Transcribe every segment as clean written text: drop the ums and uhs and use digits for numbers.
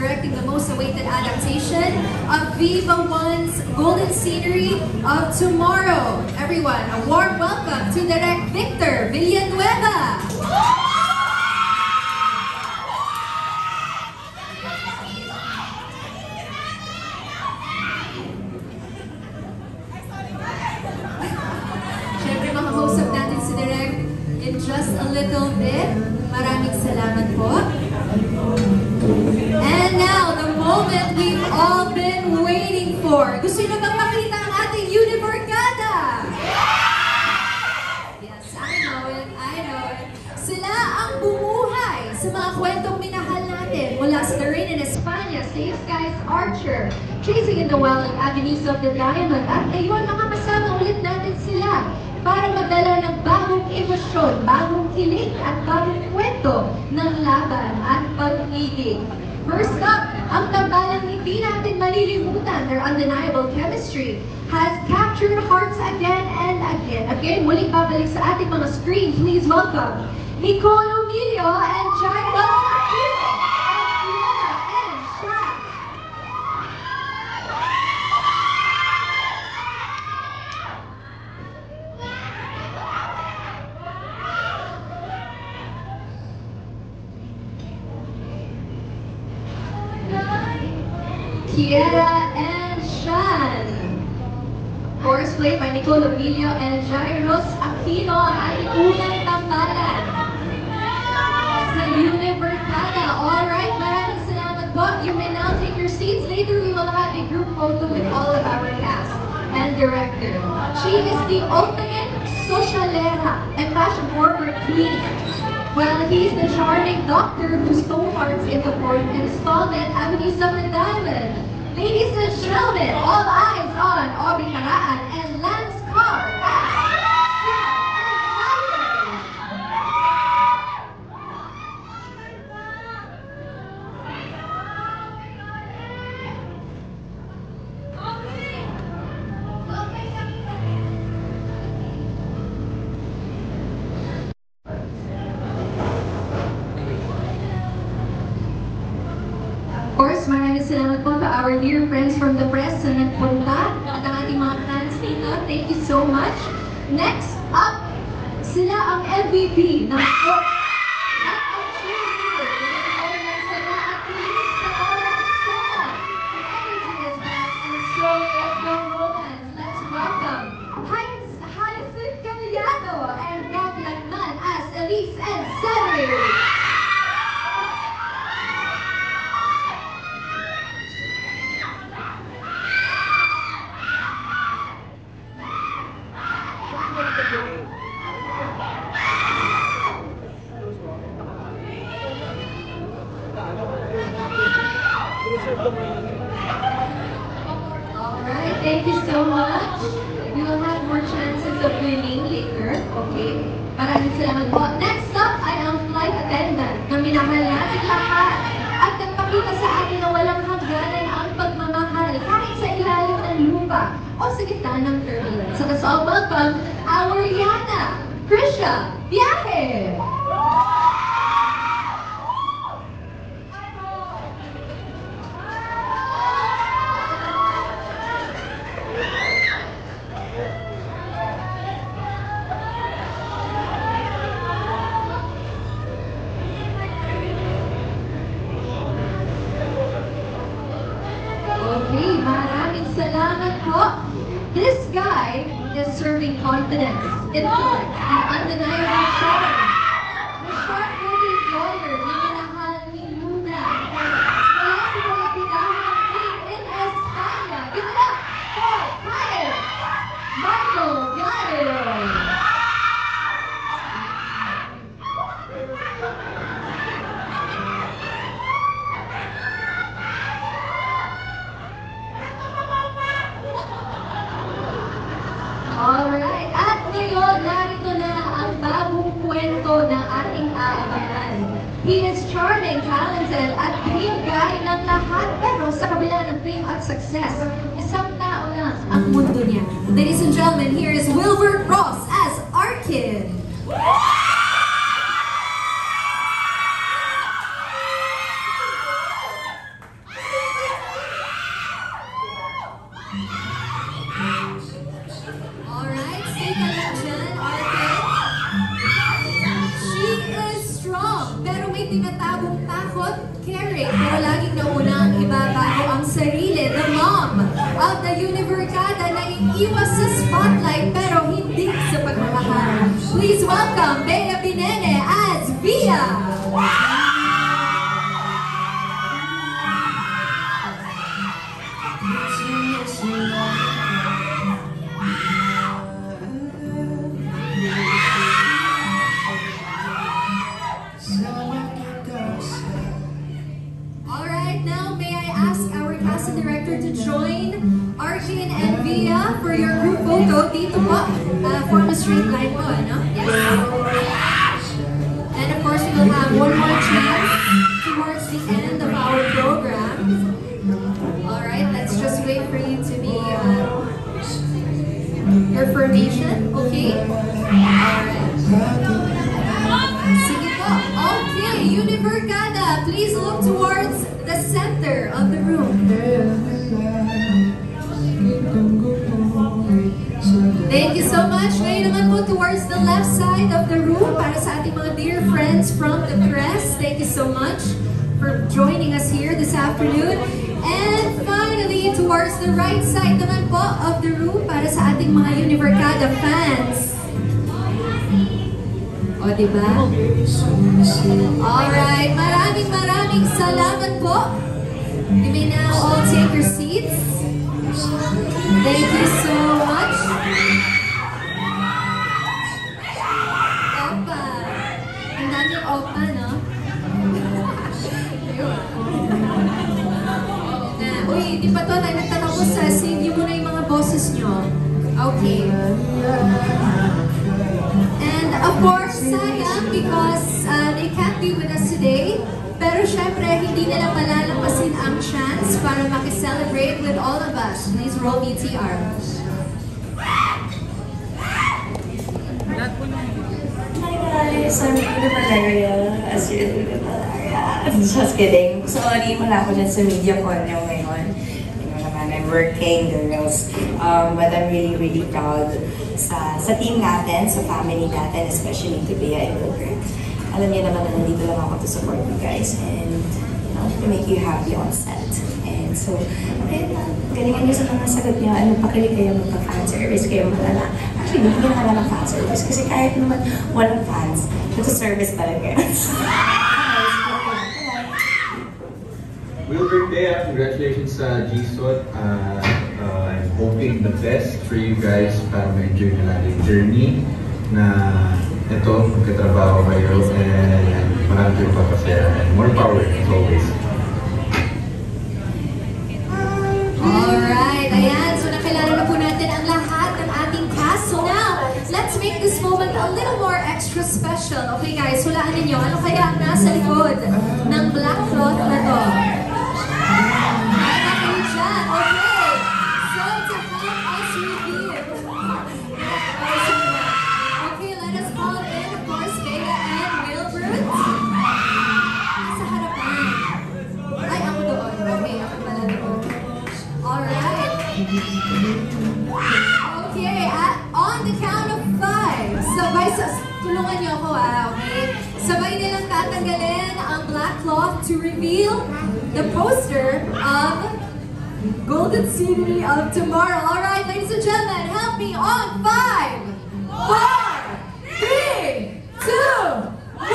directing the most awaited adaptation of Viva One's Golden Scenery of Tomorrow. Everyone, a warm welcome to Direct Victor Villanueva. In just a little bit. Maraming salamat po. And now, the moment we've all been waiting for. Gusto nyo bang makita ang ating Univercada? Yes, I know it. Sila ang bumuhay sa mga kwentong minahal natin mula sa The Rain in España, Safe Skies Archer, Chasing in the Wild ng Avenues of the Diamond. At ngayon, makakasama ulit natin sila para magdala ng bagong emosyon, bagong kilig at bagong kwento ng laban at pag-ibig. First up, ang tambalang hindi natin malilimutan, their undeniable chemistry has captured hearts again and again. Again, muling babalik sa ating mga screen. Please welcome Nicole Emilio and Jairo Aquino of Fiona and Shaq. Kiera and Shan. Chorus played by Nicole Emilio and Jairos Aquino ang ating unang tambalan sa Univercada. Alright, maraming salamat po. You may now take your seats. Later we will have a group photo with all of our cast and director. She is the ultimate socialera and fashion forward queen. Well, he's the charming doctor who stole hearts in the fourth installment, Avenues of the Diamond. Ladies and gentlemen, all eyes on Aubrey Caraan and Lance Carr as maraming salamat po to our dear friends from the press na nagpunta at ang ating mga fans dito. Thank you so much. Next up, sila ang MVP ng sport at ang cheerleader. Sila at police sa oras sila. Energy is back and so is the romance. Let's welcome Hyacinth Camillano and Gab Lagman as Elise and Cedric. Alright, thank you so much. We will have more chances of winning later. Okay? Maraming salamat po. Next up ay ang flight attendant na minahal natin lahat at nagpakita sa atin na walang hangganan ang pagmamahal kahit sa ilalim ng lupa o sa gitna ng turbulence. So let's all welcome our Yana, Krisha, Biyahe! Okay, maraming salamat po. This guy is serving confidence, intellect, and undeniable charm. The sharp-witted lawyer na minahal ni Luna. Wala si Pilipinas in España. Give it up for Kyle Michael Gallo. Alright, at ngayon, narito na ang bagong kwento ng ating aabangan. He is charming, talented, at dream guy ng lahat. Pero sa kabila ng fame at success, isang tao lang ang mundo niya. Ladies and gentlemen, here is Wilbert Ross as Arkid. pero laging nauna ang iba bago ang sarili. The mom of the Univercada na iiwas sa spotlight pero hindi sa pagmamahal. Please welcome Bea Binene as Via! Alright, now may I ask our casting director to join Arkin and Via for your group photo. Dito po, form a straight line po, ano? Yes. And of course, we will have one more chance towards the end of our program. Alright, let's just wait for you to be your formation, okay? Alright. Sige po. Okay, Univercada, please look towards the center of the room. Thank you so much. Ngayon naman po towards the left side of the room para sa ating mga dear friends from the press. Thank you so much for joining us here this afternoon. And finally, towards the right side naman po of the room para sa ating mga Univercada fans. O, diba? Alright, maraming salamat po. You may now all take your seats. Thank you so much. Opa. Ang daming opa, no? Uy, di pa to tayo nagtatapos sa save niyo muna yung mga boses nyo. Okay. And of course, sayang because they can't be with us today. Pero syempre, hindi nila malalampasin ang chance para makiselebrate with all of us. Please roll VTR. Sorry, the malaria. As you the malaria. Just kidding. Sorry, wala ko dyan sa media con nyo ngayon. I'm working, girls. But I'm really proud sa team natin, sa family natin, especially to Bea and Wilbert. Alam niyo naman na nandito lang ako to support you guys and to make you happy on set. And so, okay, galingan niyo sa mga sagot niyo. Ano, pakilig kayo magpa-fanservice kayo malala. Actually, hindi na kailangan ng fanservice kasi kahit naman walang fans, ito service talaga. Wilbert, Bea, congratulations sa GSOT. I'm hoping the best for you guys para ma-enjoy na lang yung journey na ito, magkatrabaho kayo and marami kayo papasaya and more power as always. Alright, ayan. So nakilala na po natin ang lahat ng ating cast. So now, let's make this moment a little more extra special. Okay guys, hulaan ninyo. Ano kaya ang nasa likod ng black cloth na to? Okay, on the count of 5, sabay tulungan niyo ako okay? Sabay nilang tatanggalin ang black cloth to reveal the poster of Golden Scenery of Tomorrow. Alright, ladies and gentlemen, help me on 5, 4, 3, 2, 1!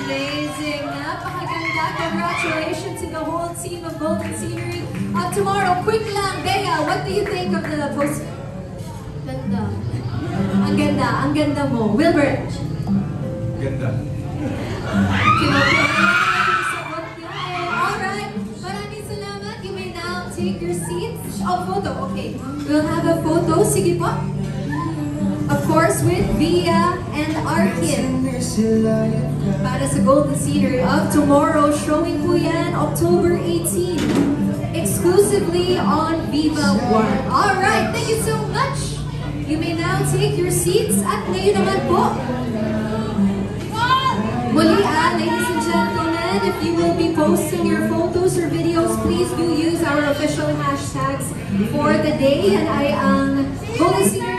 Amazing! Napakaganda! Congratulations to the whole team of Golden Scenery of Tomorrow. Quick lang, Bea, what do you think of the poster? Ganda. Ang ganda mo. Wilbert? Ganda. Alright, maraming salamat. You may now take your seats. Oh, photo. Okay. We'll have a photo. Sige po. Of course, with Via and Arkin. Para sa Golden Scenery of Tomorrow. Showing po yan October 18. Exclusively on Viva One. Alright, thank you so much. You may now take your seats. At ngayon naman po, muli ladies and gentlemen, again, if you will be posting your photos or videos, please do use our official hashtags for the day. And I ang goal is